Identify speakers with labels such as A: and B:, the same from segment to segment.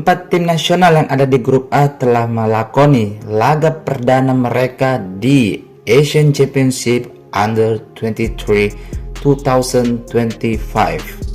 A: Empat tim nasional yang ada di grup A telah melakoni laga perdana mereka di Asian Championship Under 23 2025.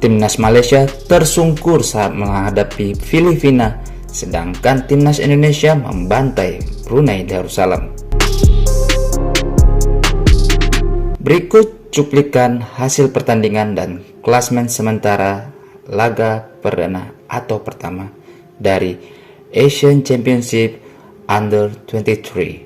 A: Timnas Malaysia tersungkur saat menghadapi Filipina, sedangkan timnas Indonesia membantai Brunei Darussalam. Berikut cuplikan hasil pertandingan dan klasemen sementara laga perdana atau pertama dari Asian Championship Under 23.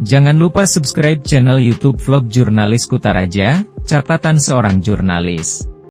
B: Jangan lupa subscribe channel YouTube vlog Jurnalis Kutaraja, catatan seorang jurnalis.